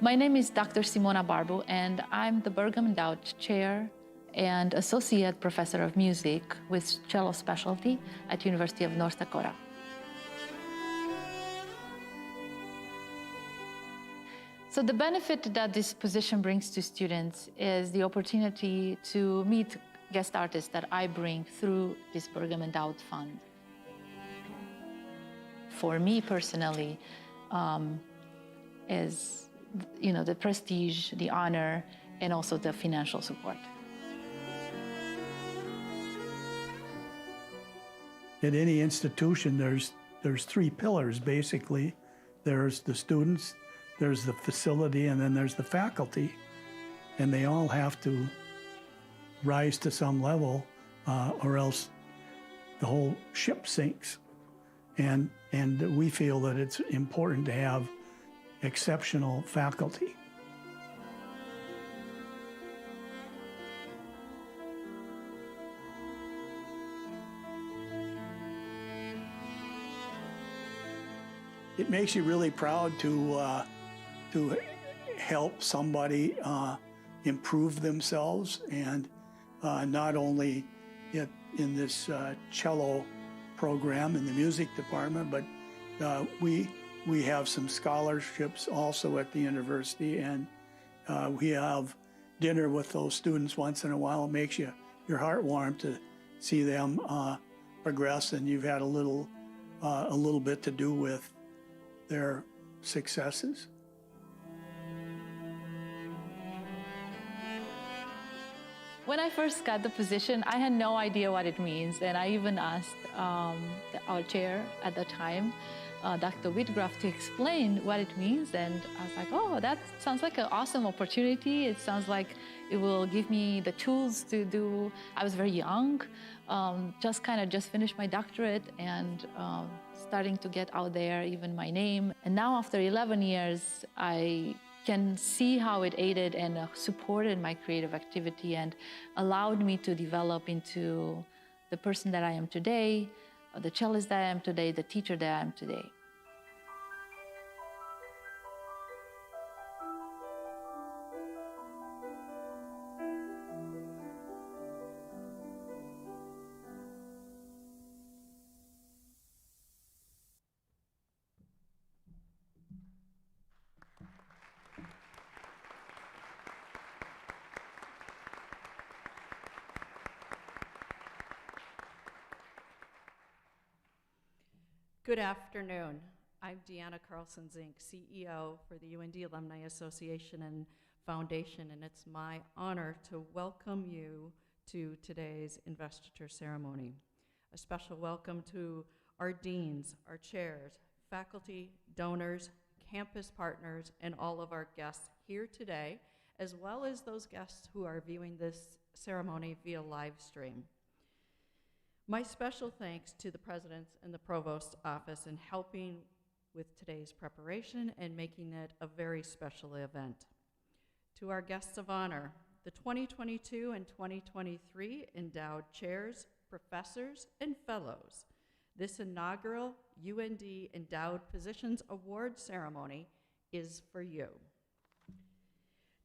My name is Dr. Simona Barbu, and I'm the Burgum Endowed Chair and Associate Professor of Music with cello specialty at University of North Dakota. So the benefit that this position brings to students is the opportunity to meet guest artists that I bring through this Burgum Endowed Fund. For me personally, is the prestige, the honor, and also the financial support. At any institution, there's three pillars, basically. There's the students, there's the facility, and then there's the faculty. And they all have to rise to some level, or else the whole ship sinks. And we feel that it's important to have exceptional faculty. It makes you really proud to help somebody improve themselves, and not only in this cello program in the music department, but we have some scholarships also at the university, and we have dinner with those students once in a while. It makes your heart warm to see them progress, and you've had a little bit to do with their successes. When I first got the position, I had no idea what it means, and I even asked our chair at the time, Dr. Whitgraf, to explain what it means, and I was like, oh, that sounds like an awesome opportunity. It sounds like it will give me the tools to do. I was very young, just finished my doctorate, and starting to get out there, even my name. And now after 11 years, I can see how it aided and supported my creative activity and allowed me to develop into the person that I am today, the cellist that I am today, the teacher that I am today. Good afternoon. I'm Deanna Carlson-Zink, CEO for the UND Alumni Association and Foundation, and it's my honor to welcome you to today's investiture ceremony. A special welcome to our deans, our chairs, faculty, donors, campus partners, and all of our guests here today, as well as those guests who are viewing this ceremony via live stream. My special thanks to the President's and the Provost's office in helping with today's preparation and making it a very special event. To our guests of honor, the 2022 and 2023 endowed chairs, professors, and fellows, this inaugural UND Endowed Positions Award ceremony is for you.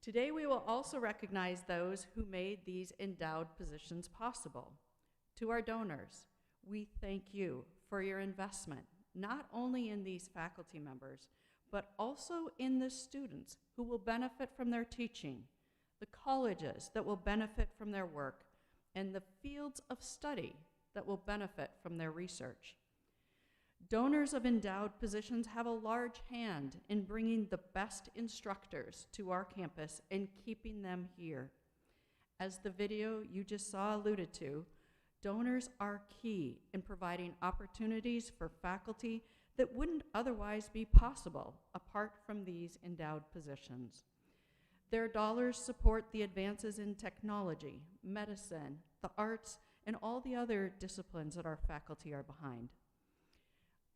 Today we will also recognize those who made these endowed positions possible. To our donors, we thank you for your investment, not only in these faculty members, but also in the students who will benefit from their teaching, the colleges that will benefit from their work, and the fields of study that will benefit from their research. Donors of endowed positions have a large hand in bringing the best instructors to our campus and keeping them here. As the video you just saw alluded to, donors are key in providing opportunities for faculty that wouldn't otherwise be possible apart from these endowed positions. Their dollars support the advances in technology, medicine, the arts, and all the other disciplines that our faculty are behind.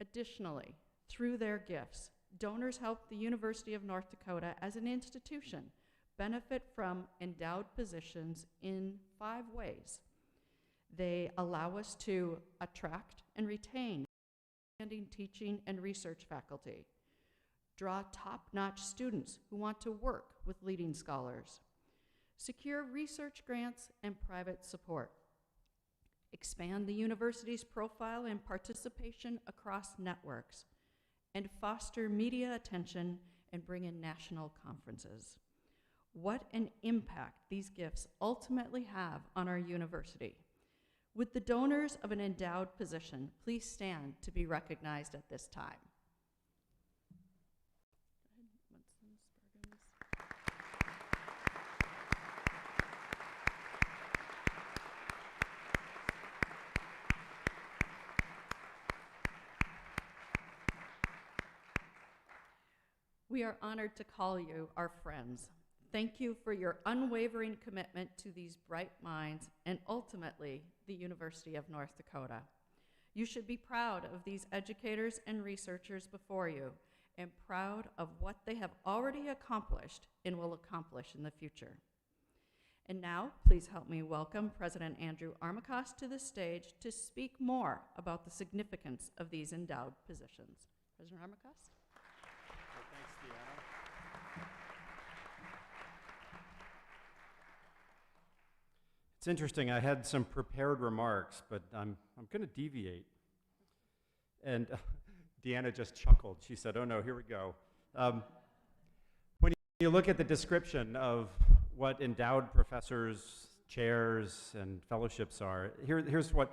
Additionally, through their gifts, donors help the University of North Dakota as an institution benefit from endowed positions in 5 ways. They allow us to attract and retain outstanding teaching and research faculty, Draw top-notch students who want to work with leading scholars. Secure research grants and private support. Expand the university's profile and participation across networks, and foster media attention and bring in national conferences. What an impact these gifts ultimately have on our university. Would the donors of an endowed position please stand to be recognized at this time? We are honored to call you our friends. Thank you for your unwavering commitment to these bright minds and ultimately the University of North Dakota. You should be proud of these educators and researchers before you and proud of what they have already accomplished and will accomplish in the future. And now, please help me welcome President Andrew Armacost to the stage to speak more about the significance of these endowed positions. President Armacost. It's interesting, I had some prepared remarks, but I'm going to deviate. And Deanna just chuckled. She said, oh no, here we go. When you look at the description of what endowed professors, chairs, and fellowships are, here's what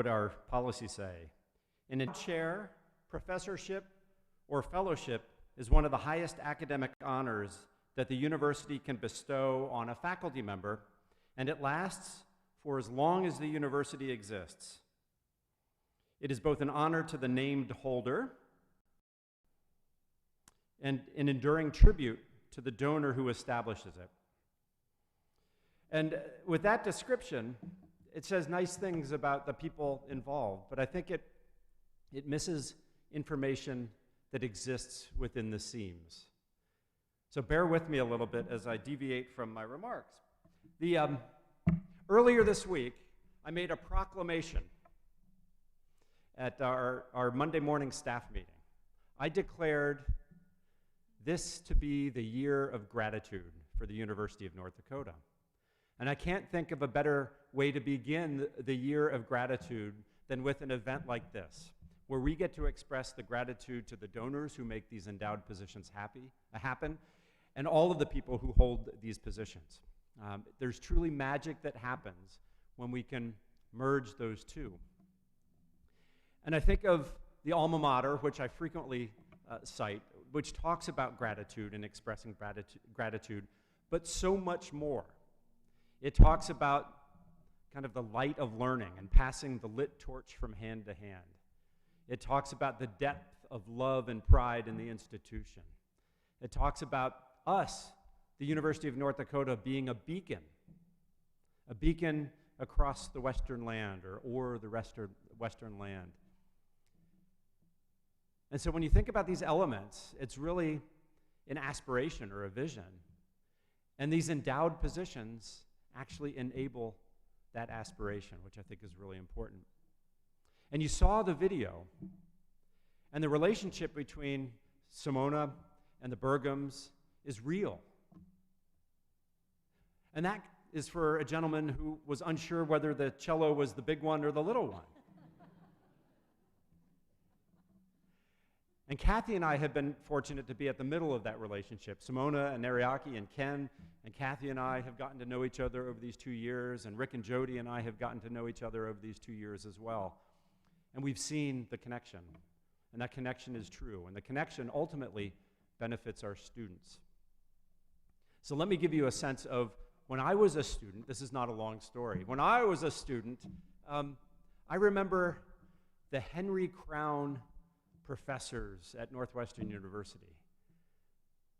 our policies say. An endowed chair, professorship, or fellowship is one of the highest academic honors that the university can bestow on a faculty member, and it lasts for as long as the university exists. It is both an honor to the named holder and an enduring tribute to the donor who establishes it. And with that description, it says nice things about the people involved, but I think it misses information that exists within the seams. So bear with me a little bit as I deviate from my remarks. Earlier this week, I made a proclamation at our Monday morning staff meeting. I declared this to be the year of gratitude for the University of North Dakota. And I can't think of a better way to begin the year of gratitude than with an event like this, where we get to express the gratitude to the donors who make these endowed positions happen, and all of the people who hold these positions. There's truly magic that happens when we can merge those two. And I think of the alma mater, which I frequently cite, which talks about gratitude and expressing gratitude, but so much more. It talks about kind of the light of learning and passing the lit torch from hand to hand. It talks about the depth of love and pride in the institution. It talks about us, the University of North Dakota, being a beacon across the Western land or the Western land. And so when you think about these elements, it's really an aspiration or a vision. And these endowed positions actually enable that aspiration, which I think is really important. And you saw the video, and the relationship between Simona and the Burgums is real. And that is for a gentleman who was unsure whether the cello was the big one or the little one. And Kathy and I have been fortunate to be at the middle of that relationship. Simona and Ariaki and Ken and Kathy and I have gotten to know each other over these 2 years, and Rick and Jody and I have gotten to know each other over these 2 years as well. And we've seen the connection, and that connection is true, and the connection ultimately benefits our students. So let me give you a sense of when I was a student. This is not a long story. When I was a student, I remember the Henry Crown professors at Northwestern University.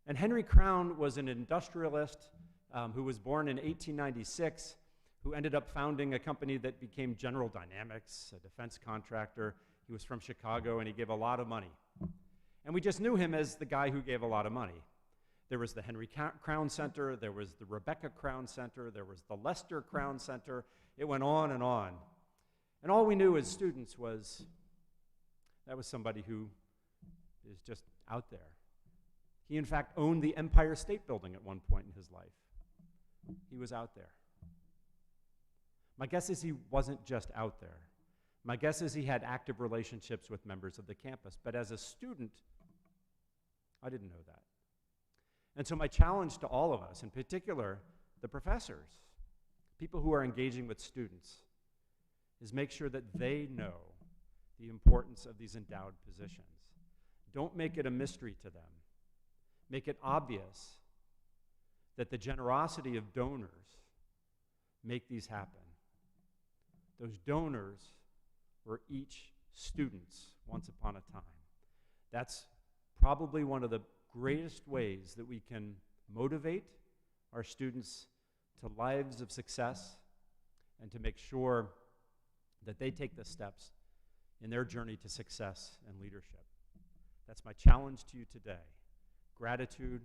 And Henry Crown was an industrialist who was born in 1896, who ended up founding a company that became General Dynamics, a defense contractor. He was from Chicago, and he gave a lot of money. And we just knew him as the guy who gave a lot of money. There was the Henry Crown Center, there was the Rebecca Crown Center, there was the Lester Crown Center. It went on. And all we knew as students was that was somebody who is just out there He, in fact, owned the Empire State Building at one point in his life. He was out there. My guess is he wasn't just out there. My guess is he had active relationships with members of the campus. But as a student, I didn't know that. And so my challenge to all of us, in particular the professors, people who are engaging with students, is make sure that they know the importance of these endowed positions. Don't make it a mystery to them. Make it obvious that the generosity of donors make these happen. Those donors were each students once upon a time. That's probably one of the greatest ways that we can motivate our students to lives of success and to make sure that they take the steps in their journey to success and leadership. That's my challenge to you today. Gratitude,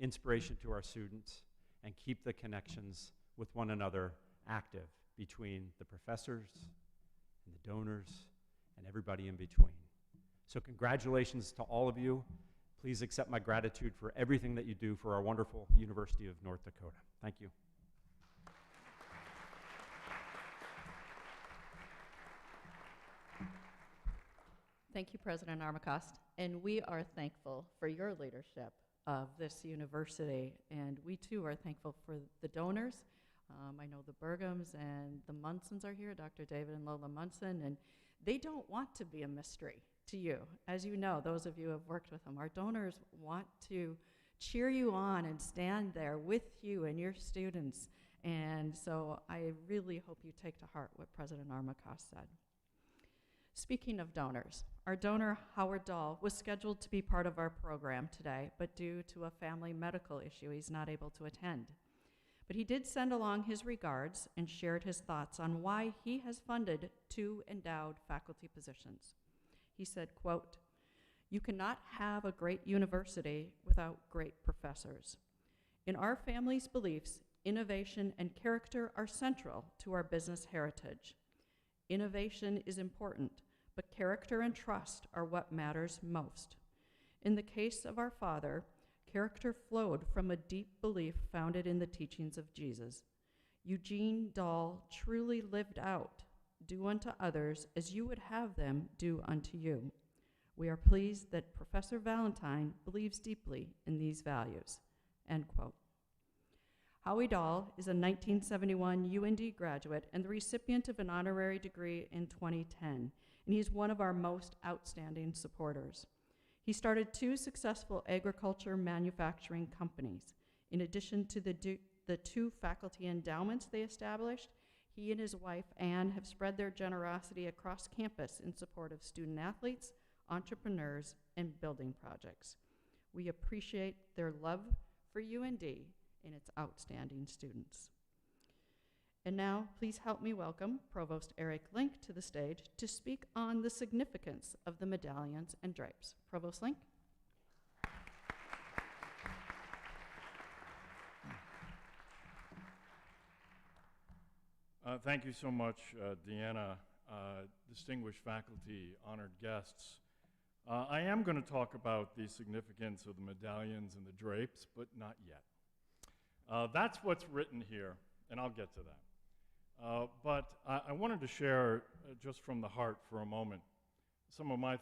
inspiration to our students, and keep the connections with one another active between the professors and the donors and everybody in between. So congratulations to all of you. Please accept my gratitude for everything that you do for our wonderful University of North Dakota. Thank you. Thank you, President Armacost. And we are thankful for your leadership of this university. And we too are thankful for the donors. I know the Burgums and the Munsons are here, Dr. David and Lola Munson, and they don't want to be a mystery to you. As you know, those of you who have worked with them, our donors want to cheer you on and stand there with you and your students. And so I really hope you take to heart what President Armacost said. Speaking of donors, our donor, Howie Dahl, was scheduled to be part of our program today, but due to a family medical issue, he's not able to attend. But he did send along his regards and shared his thoughts on why he has funded 2 endowed faculty positions. He said, quote, "You cannot have a great university without great professors. In our family's beliefs, innovation and character are central to our business heritage. Innovation is important, but character and trust are what matters most. In the case of our father, character flowed from a deep belief founded in the teachings of Jesus. Eugene Dahl truly lived out, 'Do unto others as you would have them do unto you.' We are pleased that Professor Valentine believes deeply in these values." End quote. Howie Dahl is a 1971 UND graduate and the recipient of an honorary degree in 2010, and he's one of our most outstanding supporters. He started 2 successful agriculture manufacturing companies. In addition to the 2 faculty endowments they established, he and his wife, Anne, have spread their generosity across campus in support of student athletes, entrepreneurs, and building projects. We appreciate their love for UND and its outstanding students. And now, please help me welcome Provost Eric Link to the stage to speak on the significance of the medallions and drapes. Provost Link. Thank you so much, Deanna, distinguished faculty, honored guests. I am going to talk about the significance of the medallions and the drapes, but not yet. That's what's written here, and I'll get to that. But I wanted to share, just from the heart for a moment, some of my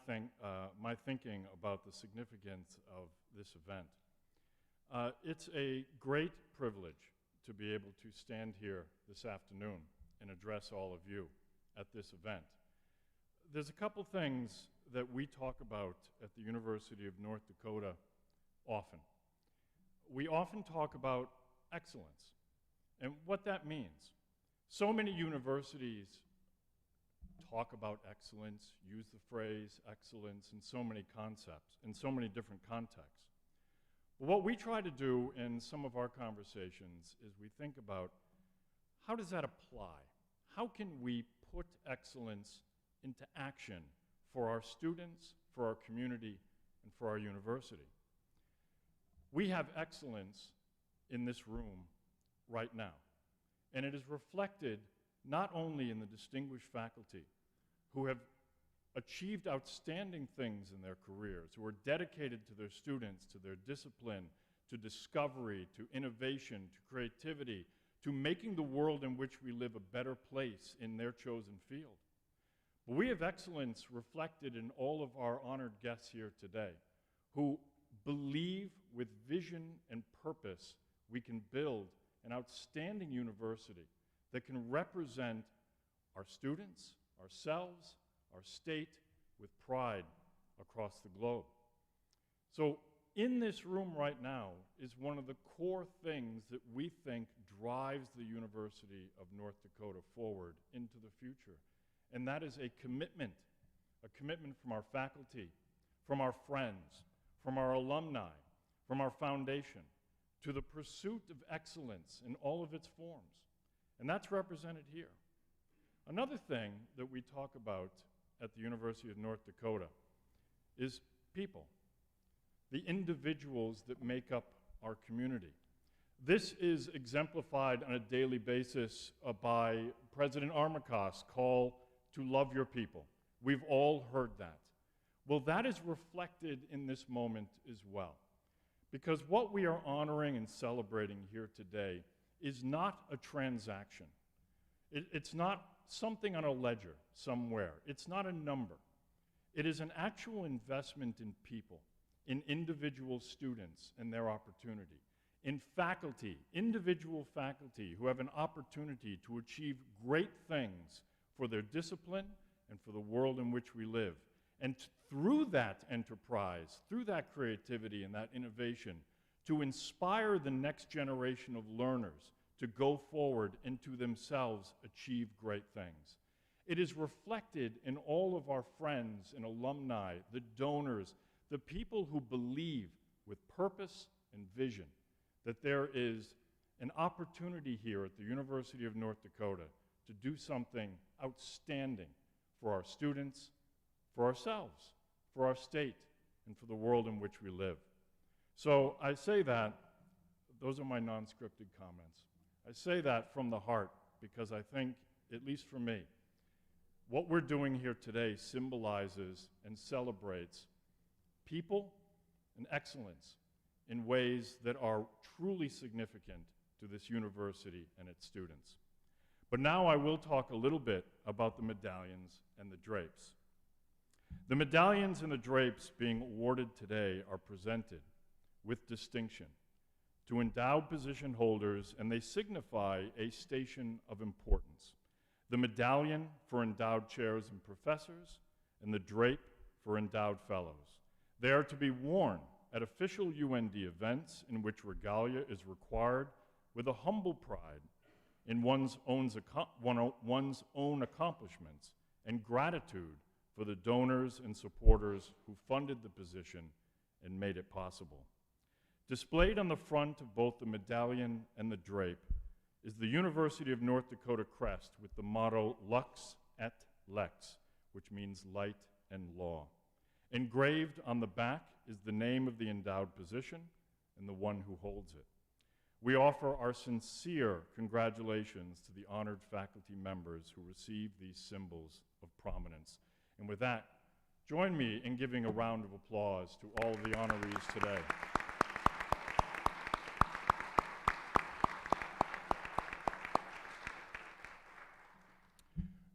thinking about the significance of this event. It's a great privilege to be able to stand here this afternoon and address all of you at this event. There's a couple things that we talk about at the University of North Dakota often. We often talk about excellence and what that means. So many universities talk about excellence, use the phrase excellence in so many concepts, in so many different contexts. But what we try to do in some of our conversations is we think about, how does that apply? How can we put excellence into action for our students, for our community, and for our university? We have excellence in this room right now. And it is reflected not only in the distinguished faculty who have achieved outstanding things in their careers, who are dedicated to their students, to their discipline, to discovery, to innovation, to creativity, to making the world in which we live a better place in their chosen field. But we have excellence reflected in all of our honored guests here today, who believe with vision and purpose we can build an outstanding university that can represent our students, ourselves, our state with pride across the globe. So in this room right now is one of the core things that we think drives the University of North Dakota forward into the future, and that is a commitment from our faculty, from our friends, from our alumni, from our foundation, to the pursuit of excellence in all of its forms. And that's represented here. Another thing that we talk about at the University of North Dakota is people, the individuals that make up our community. This is exemplified on a daily basis by President Armacost call to love your people. We've all heard that. Well, that is reflected in this moment as well. Because what we are honoring and celebrating here today is not a transaction. It's not something on a ledger somewhere. It's not a number. It is an actual investment in people, in individual students and their opportunity, in faculty, individual faculty who have an opportunity to achieve great things for their discipline and for the world in which we live. And through that enterprise, through that creativity and that innovation, to inspire the next generation of learners to go forward and to themselves achieve great things. It is reflected in all of our friends and alumni, the donors, the people who believe with purpose and vision that there is an opportunity here at the University of North Dakota to do something outstanding for our students, for ourselves, for our state, and for the world in which we live. So I say that, those are my non-scripted comments. I say that from the heart because I think, at least for me, what we're doing here today symbolizes and celebrates people and excellence in ways that are truly significant to this university and its students. But now I will talk a little bit about the medallions and the drapes. The medallions and the drapes being awarded today are presented with distinction to endowed position holders, and they signify a station of importance. The medallion for endowed chairs and professors, and the drape for endowed fellows. They are to be worn at official UND events in which regalia is required with a humble pride in one's own accomplishments and gratitude for the donors and supporters who funded the position and made it possible. Displayed on the front of both the medallion and the drape is the University of North Dakota crest with the motto Lux et Lex, which means light and law. Engraved on the back is the name of the endowed position and the one who holds it. We offer our sincere congratulations to the honored faculty members who receive these symbols of prominence. And with that, join me in giving a round of applause to all of the honorees today.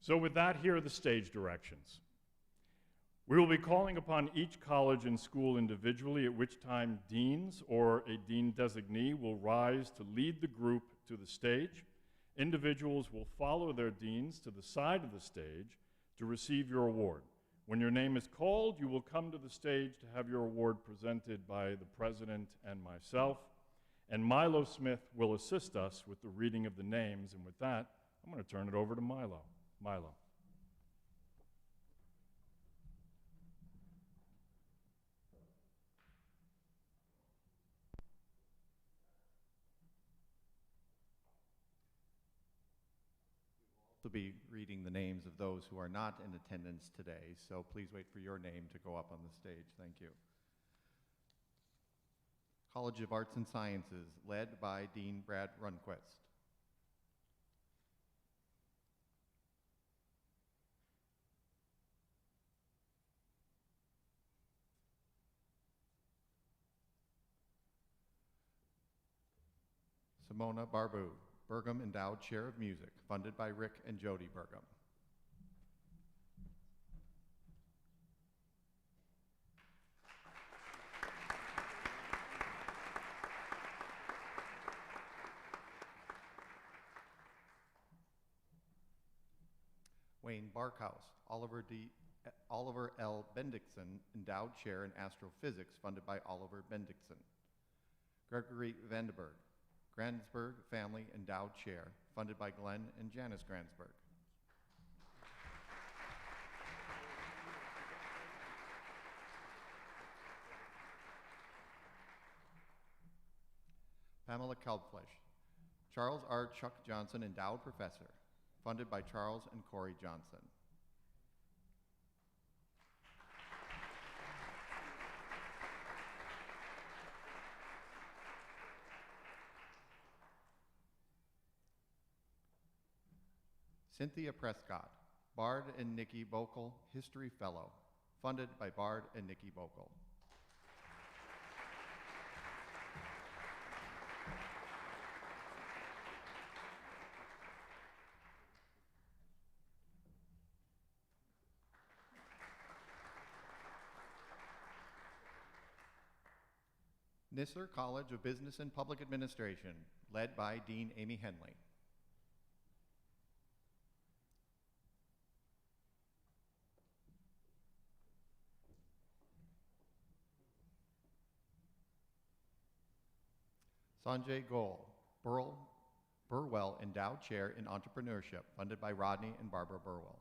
So with that, here are the stage directions. We will be calling upon each college and school individually, at which time deans or a dean designee will rise to lead the group to the stage. Individuals will follow their deans to the side of the stage to receive your award. When your name is called, you will come to the stage to have your award presented by the president and myself. And Milo Smith will assist us with the reading of the names. And with that, I'm going to turn it over to Milo. Milo. We'll be reading the names of those who are not in attendance today, so please wait for your name to go up on the stage. Thank you. College of Arts and Sciences, led by Dean Brad Runquist. Simona Barbu, Burgum Endowed Chair of Music, funded by Rick and Jody Burgum. Wayne Barkhouse, Oliver L. Bendixson, Endowed Chair in Astrophysics, funded by Oliver Bendixson. Gregory Vandenberg, Gransberg Family Endowed Chair, funded by Glenn and Janice Gransberg. Pamela Kalbflesh, Charles R. Chuck Johnson Endowed Professor, funded by Charles and Corey Johnson. Cynthia Prescott, Bard and Nikki Bokel History Fellow, funded by Bard and Nikki Bokel. Nisser College of Business and Public Administration, led by Dean Amy Henley. Sanjay Goel, Burwell Endowed Chair in Entrepreneurship, funded by Rodney and Barbara Burwell.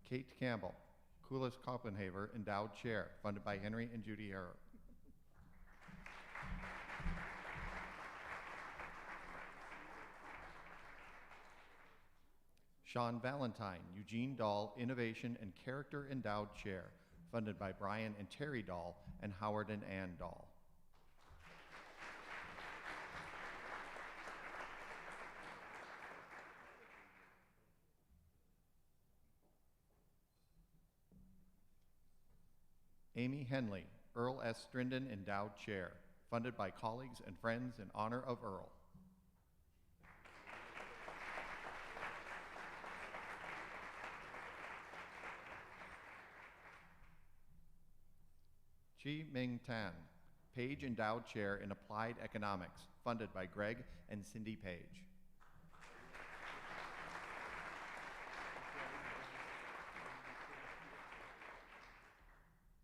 Kate Campbell, Kulis Kopenhaver Endowed Chair, funded by Henry and Judy Harrow. Sean Valentine, Eugene Dahl Innovation and Character Endowed Chair, funded by Brian and Terry Dahl and Howard and Ann Dahl. Amy Henley, Earl S. Strinden Endowed Chair, funded by colleagues and friends in honor of Earl. Chi Ming Tan, Page Endowed Chair in Applied Economics, funded by Greg and Cindy Page.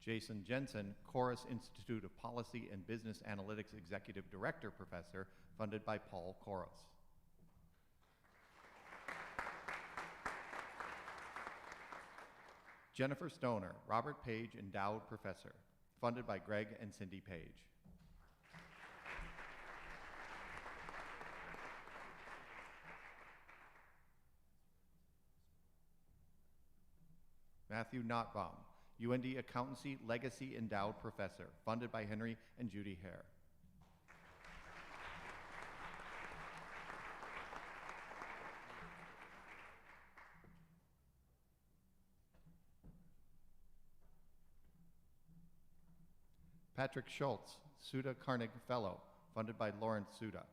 Jason Jansen, Chorus Institute of Policy and Business Analytics Executive Director Professor, funded by Paul Chorus. Jennifer Stoner, Robert Page Endowed Professor, funded by Greg and Cindy Page. Matthew Notbaum, UND Accountancy Legacy Endowed Professor, funded by Henry and Judy Hare. Patrick Schultz, Suda Carnegie Fellow, funded by Lawrence Suda.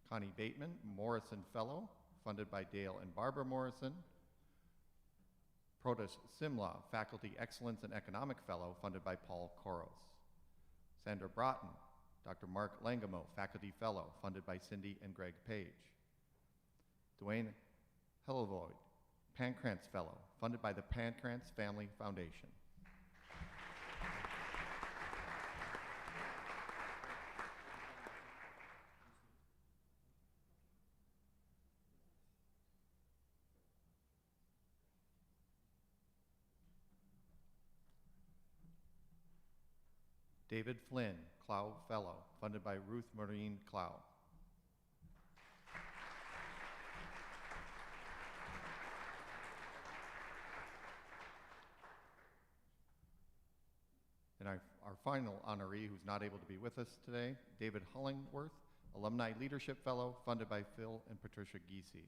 Connie Bateman, Morrison Fellow, funded by Dale and Barbara Morrison. Provost Simla, Faculty Excellence and Economic Fellow, funded by Paul Koros. Sandra Broughton, Dr. Mark Langamo, Faculty Fellow, funded by Cindy and Greg Page. Dwayne Hellevoid, Pancrantz Fellow, funded by the Pancrantz Family Foundation. David Flynn, Clow Fellow, funded by Ruth Maureen Clow. And our final honoree who's not able to be with us today, David Hollingworth, Alumni Leadership Fellow, funded by Phil and Patricia Giese.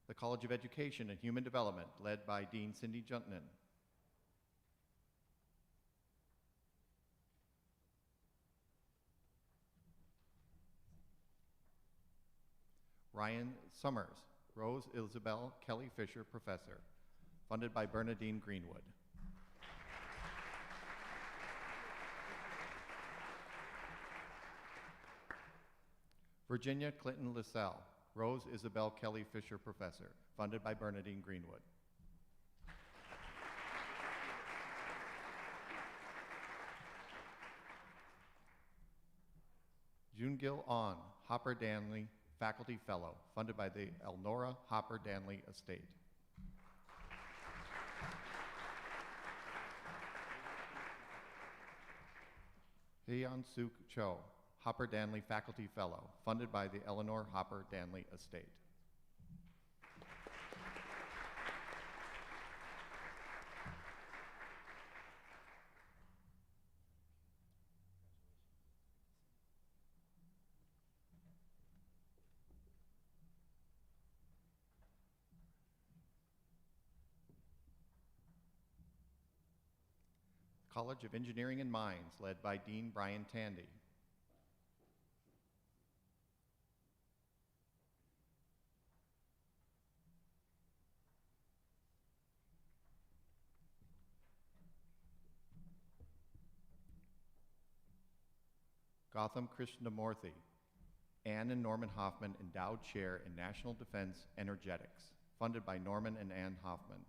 The College of Education and Human Development, led by Dean Cindy Juntnan. Ryan Summers, Rose Isabel Kelly Fisher Professor, funded by Bernadine Greenwood. Virginia Clinton LaSalle, Rose Isabel Kelly Fisher Professor, funded by Bernadine Greenwood. Jungil On, Hopper Danley Faculty Fellow, funded by the Elnora Hopper Danley Estate. Hyeon Suk Cho, Hopper Danley Faculty Fellow, funded by the Eleanor Hopper Danley Estate. College of Engineering and Mines, led by Dean Brian Tandy. Gotham Krishnamurthy, Ann and Norman Hoffman Endowed Chair in National Defense Energetics, funded by Norman and Ann Hoffman.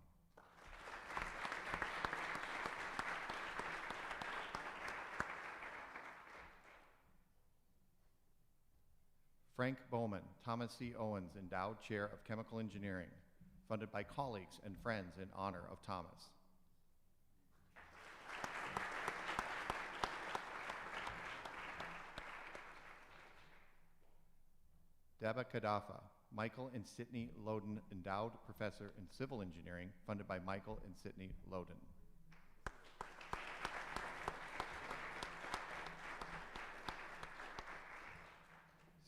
Frank Bowman, Thomas C. Owens Endowed Chair of Chemical Engineering, funded by colleagues and friends in honor of Thomas. Deba Kadafa, Michael and Sidney Loden Endowed Professor in Civil Engineering, funded by Michael and Sidney Loden.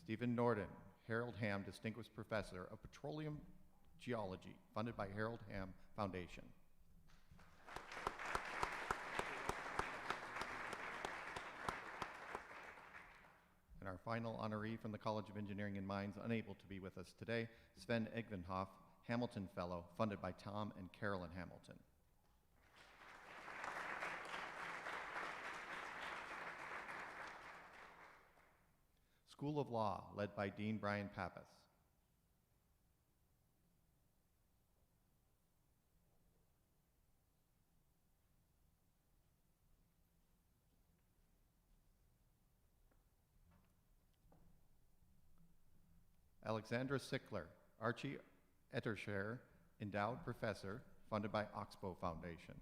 Stephen Norden, Harold Ham Distinguished Professor of Petroleum Geology, funded by Harold Ham Foundation. And our final honoree from the College of Engineering and Mines, unable to be with us today, Sven Egvenhoff, Hamilton Fellow, funded by Tom and Carolyn Hamilton. School of Law, led by Dean Brian Pappas. Alexandra Sickler, Archie Ettershare Endowed Professor, funded by Oxbow Foundation.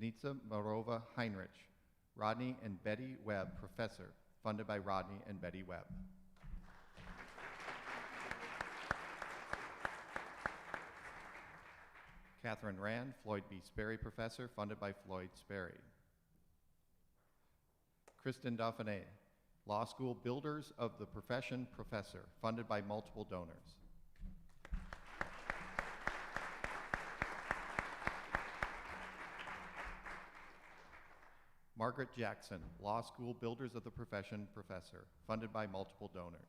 Denitza Marova Heinrich, Rodney and Betty Webb Professor, funded by Rodney and Betty Webb. Catherine Rand, Floyd B. Sperry Professor, funded by Floyd Sperry. Kristen Dauphiné, Law School Builders of the Profession Professor, funded by multiple donors. Margaret Jackson, Law School Builders of the Profession Professor, funded by multiple donors.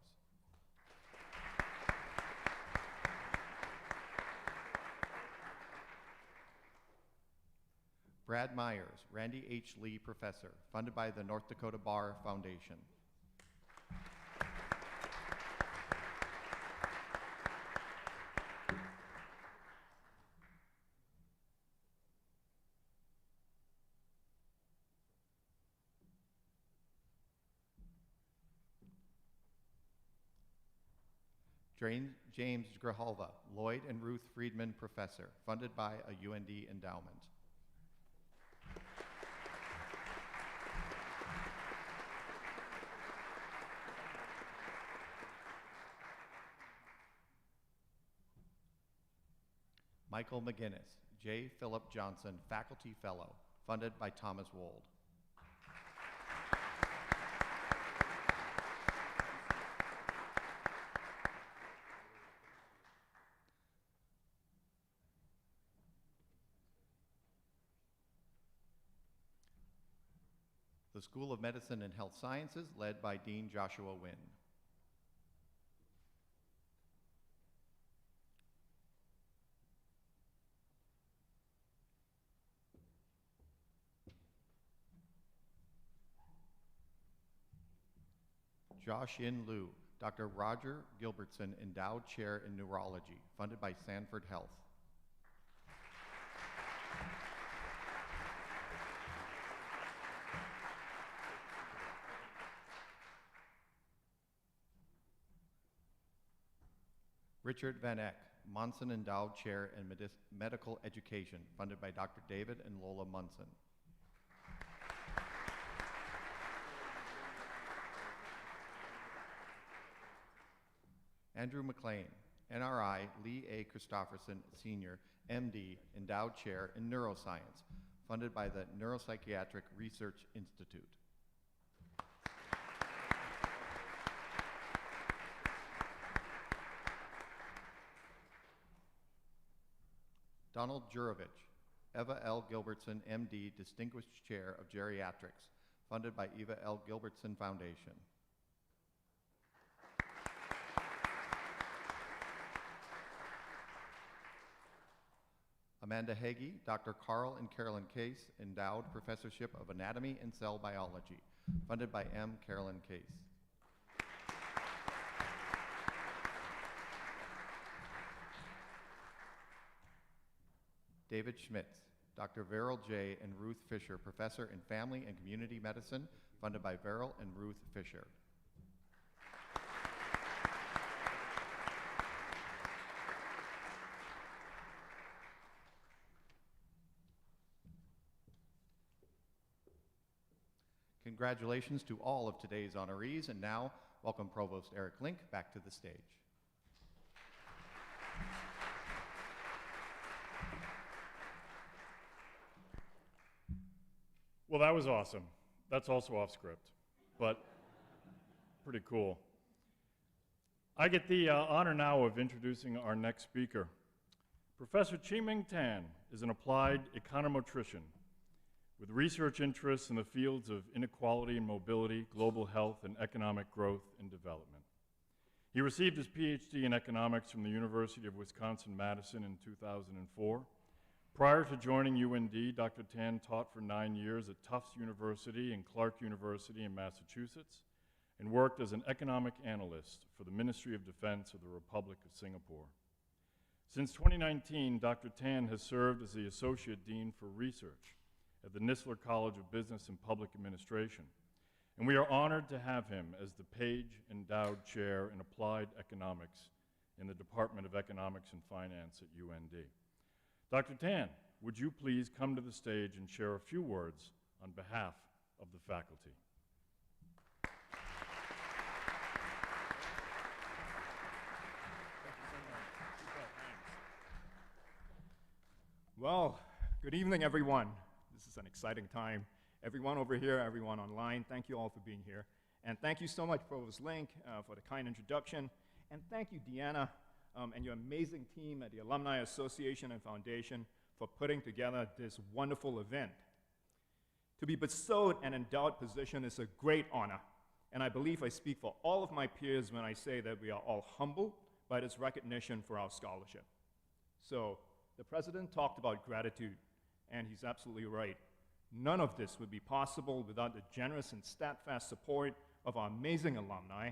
Brad Myers, Randy H. Lee Professor, funded by the North Dakota Bar Foundation. James Grijalva, Lloyd and Ruth Friedman Professor, funded by a UND endowment. Michael McGinnis, J. Philip Johnson Faculty Fellow, funded by Thomas Wold. The School of Medicine and Health Sciences, led by Dean Joshua Wynn. Jia-Xin Liu, Dr. Roger Gilbertson Endowed Chair in Neurology, funded by Sanford Health. Richard Van Eck, Monson Endowed Chair in Medical Education, funded by Dr. David and Lola Munson. Andrew McLean, NRI Lee A. Christofferson Sr., MD, Endowed Chair in Neuroscience, funded by the Neuropsychiatric Research Institute. Donald Jurovich, Eva L. Gilbertson, MD, Distinguished Chair of Geriatrics, funded by Eva L. Gilbertson Foundation. Amanda Hagee, Dr. Carl and Carolyn Case, Endowed Professorship of Anatomy and Cell Biology, funded by M. Carolyn Case. David Schmitz, Dr. Verrill J. and Ruth Fisher, Professor in Family and Community Medicine, funded by Verrill and Ruth Fisher. Congratulations to all of today's honorees, and now welcome Provost Eric Link back to the stage. Well, that was awesome. That's also off script, but pretty cool. I get the honor now of introducing our next speaker. Professor Chi Ming Tan is an applied econometrician with research interests in the fields of inequality and mobility, global health, and economic growth and development. He received his PhD in economics from the University of Wisconsin-Madison in 2004. Prior to joining UND, Dr. Tan taught for 9 years at Tufts University and Clark University in Massachusetts, and worked as an economic analyst for the Ministry of Defense of the Republic of Singapore. Since 2019, Dr. Tan has served as the Associate Dean for Research at the Nistler College of Business and Public Administration, and we are honored to have him as the Page Endowed Chair in Applied Economics in the Department of Economics and Finance at UND. Dr. Tan, would you please come to the stage and share a few words on behalf of the faculty? Well, good evening, everyone. This is an exciting time. Everyone over here, everyone online, thank you all for being here. And thank you so much, Provost Link, for the kind introduction. And thank you, Deanna, and your amazing team at the Alumni Association and Foundation for putting together this wonderful event. To be bestowed an endowed position is a great honor, and I believe I speak for all of my peers when I say that we are all humbled by this recognition for our scholarship. So, the President talked about gratitude, and he's absolutely right. None of this would be possible without the generous and steadfast support of our amazing alumni.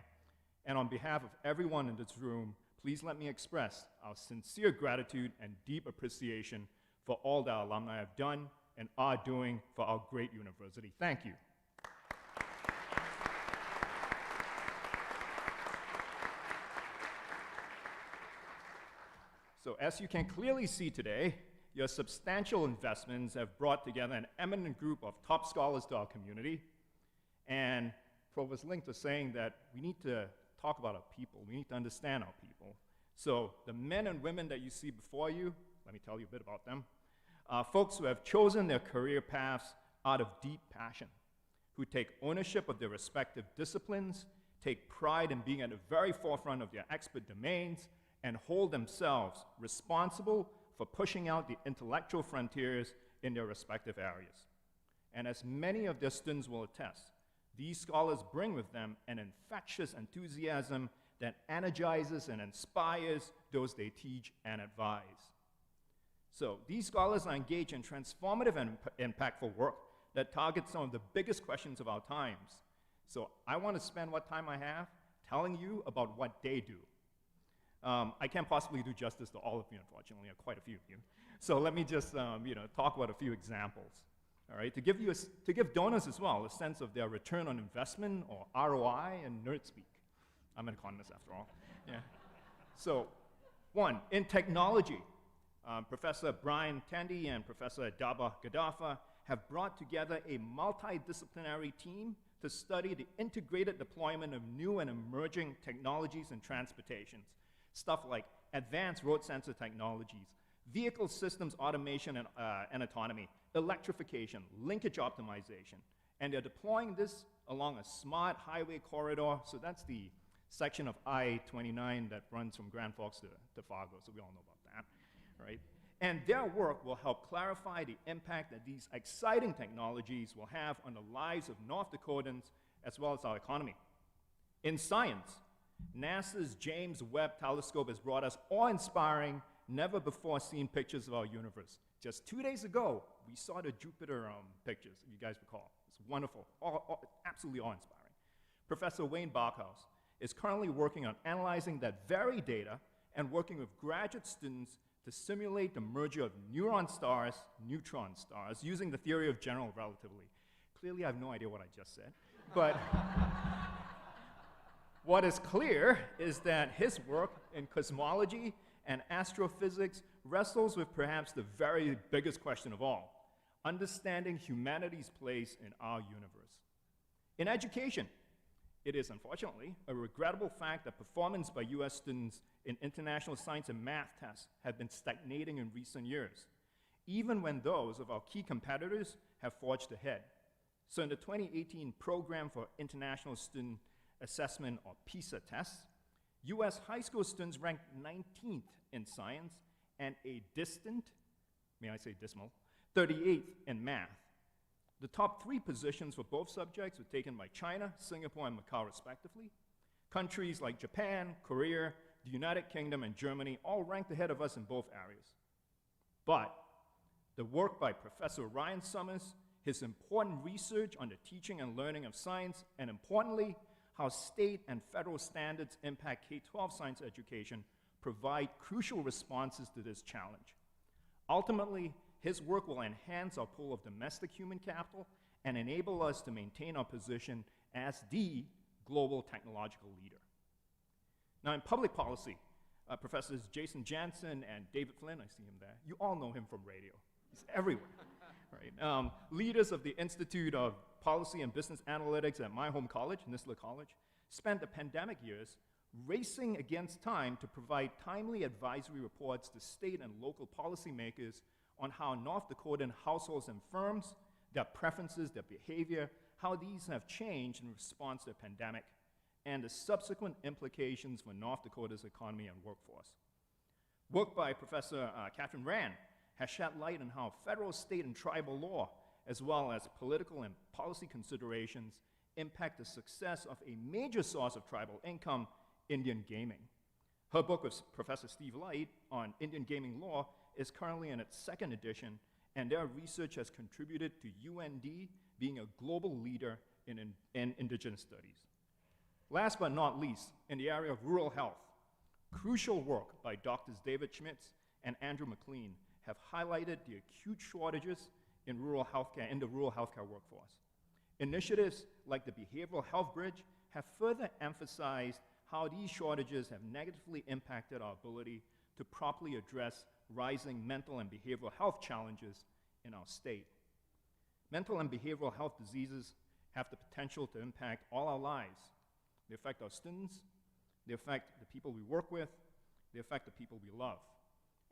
And on behalf of everyone in this room, please let me express our sincere gratitude and deep appreciation for all that our alumni have done and are doing for our great university. Thank you. So as you can clearly see today, your substantial investments have brought together an eminent group of top scholars to our community. And Provost Link was saying that we need to talk about our people. We need to understand our people. So the men and women that you see before you Let me tell you a bit about them. Folks who have chosen their career paths out of deep passion, who take ownership of their respective disciplines, take pride in being at the very forefront of their expert domains, and hold themselves responsible for pushing out the intellectual frontiers in their respective areas. And as many of their students will attest, these scholars bring with them an infectious enthusiasm that energizes and inspires those they teach and advise. So these scholars are engaged in transformative and impactful work that targets some of the biggest questions of our times. So I want to spend what time I have telling you about what they do. I can't possibly do justice to all of you, unfortunately, or quite a few of you. So let me just talk about a few examples. All right, to give donors as well a sense of their return on investment, or ROI in nerd speak. I'm an economist after all. Yeah. So, one, in technology, Professor Brian Tandy and Professor Daba Gaddafa have brought together a multidisciplinary team to study the integrated deployment of new and emerging technologies in transportation. Stuff like advanced road sensor technologies, vehicle systems automation and autonomy, electrification, linkage optimization. And they're deploying this along a smart highway corridor. So that's the section of I-29 that runs from Grand Forks to Fargo, so we all know about that, right? And their work will help clarify the impact that these exciting technologies will have on the lives of North Dakotans as well as our economy. In science, NASA's James Webb Telescope has brought us awe-inspiring, never-before-seen pictures of our universe. Just 2 days ago, we saw the Jupiter pictures, if you guys recall. It's wonderful, absolutely awe-inspiring. Professor Wayne Barkhouse is currently working on analyzing that very data and working with graduate students to simulate the merger of neutron stars using the theory of general relativity. Clearly, I have no idea what I just said, but what is clear is that his work in cosmology and astrophysics wrestles with perhaps the very biggest question of all, understanding humanity's place in our universe. In education, it is unfortunately a regrettable fact that performance by US students in international science and math tests have been stagnating in recent years, even when those of our key competitors have forged ahead. So in the 2018 Program for International Student Assessment, or PISA tests, US high school students ranked 19th in science and a distant, may I say dismal, 38th in math. The top 3 positions for both subjects were taken by China, Singapore, and Macau, respectively. Countries like Japan, Korea, the United Kingdom, and Germany all ranked ahead of us in both areas. But the work by Professor Ryan Summers, his important research on the teaching and learning of science, and importantly, how state and federal standards impact K-12 science education, provide crucial responses to this challenge. Ultimately, his work will enhance our pool of domestic human capital and enable us to maintain our position as the global technological leader. Now, in public policy, Professors Jansen and David Flynn, I see him there, you all know him from radio. He's everywhere, right? Leaders of the Institute of Policy and Business Analytics at my home college, Nistler College, spent the pandemic years racing against time to provide timely advisory reports to state and local policymakers on how North Dakotan households and firms, their preferences, their behavior, how these have changed in response to the pandemic, and the subsequent implications for North Dakota's economy and workforce. Work by Professor Catherine Rand has shed light on how federal, state, and tribal law, as well as political and policy considerations, impact the success of a major source of tribal income, Indian gaming. Her book with Professor Steve Light on Indian gaming law is currently in its 2nd edition, and their research has contributed to UND being a global leader in indigenous studies. Last but not least, in the area of rural health, crucial work by Drs. David Schmitz and Andrew McLean have highlighted the acute shortages in the rural healthcare workforce. Initiatives like the Behavioral Health Bridge have further emphasized how these shortages have negatively impacted our ability to properly address rising mental and behavioral health challenges in our state. Mental and behavioral health diseases have the potential to impact all our lives. They affect our students, they affect the people we work with, they affect the people we love.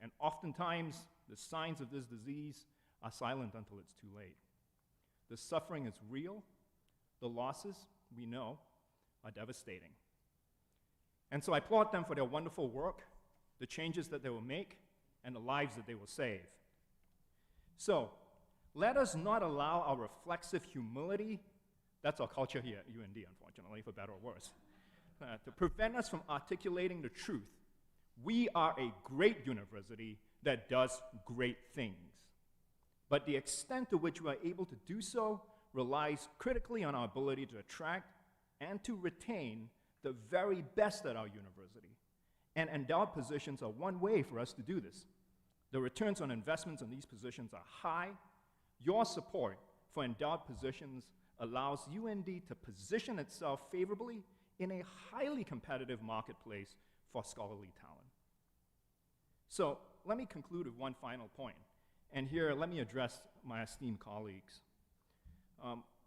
And oftentimes, the signs of this disease are silent until it's too late. The suffering is real. The losses, we know, are devastating. And so I applaud them for their wonderful work, the changes that they will make, and the lives that they will save. So, let us not allow our reflexive humility, that's our culture here at UND, unfortunately, for better or worse, to prevent us from articulating the truth. We are a great university that does great things. But the extent to which we are able to do so relies critically on our ability to attract and to retain the very best at our university. And endowed positions are one way for us to do this. The returns on investments in these positions are high. Your support for endowed positions allows UND to position itself favorably in a highly competitive marketplace for scholarly talent. So let me conclude with one final point. And here, let me address my esteemed colleagues.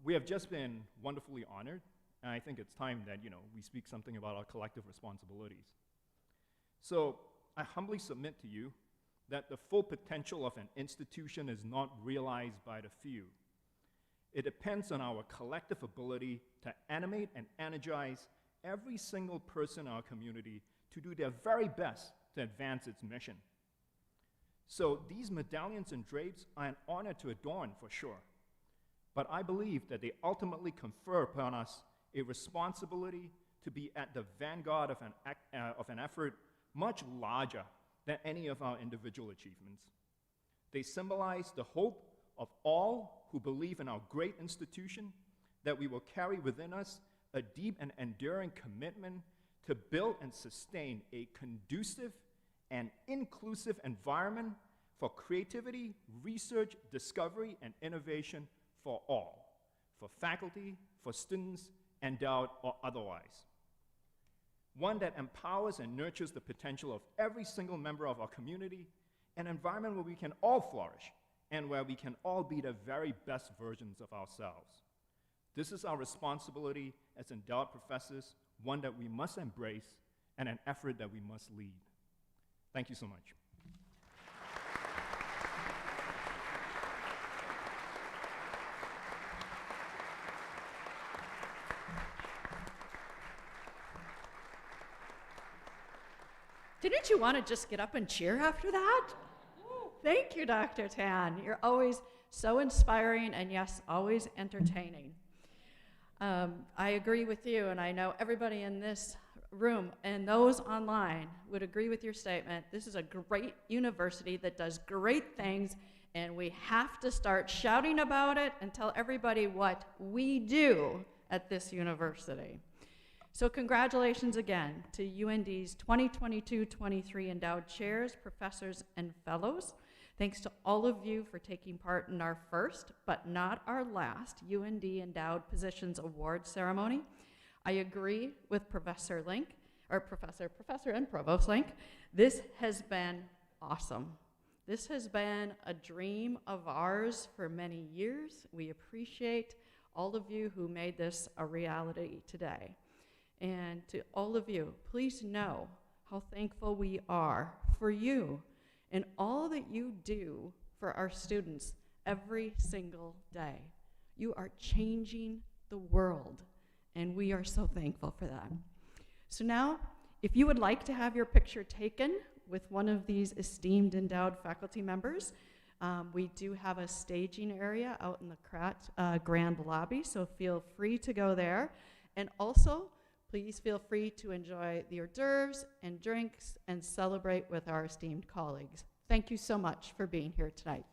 We have just been wonderfully honored, and I think it's time that we speak something about our collective responsibilities. So I humbly submit to you that the full potential of an institution is not realized by the few. It depends on our collective ability to animate and energize every single person in our community to do their very best to advance its mission. So these medallions and drapes are an honor to adorn, for sure. But I believe that they ultimately confer upon us a responsibility to be at the vanguard of an effort much larger than any of our individual achievements. They symbolize the hope of all who believe in our great institution that we will carry within us a deep and enduring commitment to build and sustain a conducive and inclusive environment for creativity, research, discovery, and innovation for all, for faculty, for students, endowed or otherwise. One that empowers and nurtures the potential of every single member of our community, an environment where we can all flourish and where we can all be the very best versions of ourselves. This is our responsibility as endowed professors, one that we must embrace and an effort that we must lead. Thank you so much. Didn't you want to just get up and cheer after that? Thank you, Dr. Tan. You're always so inspiring and, yes, always entertaining. I agree with you, and I know everybody in this room and those online would agree with your statement. This is a great university that does great things, and we have to start shouting about it and tell everybody what we do at this university. So congratulations again to UND's 2022-23 endowed chairs, professors, and fellows. Thanks to all of you for taking part in our first, but not our last, UND Endowed Positions Award ceremony. I agree with Professor Link, or Professor and Provost Link. This has been awesome. This has been a dream of ours for many years. We appreciate all of you who made this a reality today. And to all of you, please know how thankful we are for you and all that you do for our students every single day. You are changing the world, and we are so thankful for that. So now, if you would like to have your picture taken with one of these esteemed endowed faculty members, we do have a staging area out in the grand lobby, so feel free to go there. And also, please feel free to enjoy the hors d'oeuvres and drinks and celebrate with our esteemed colleagues. Thank you so much for being here tonight.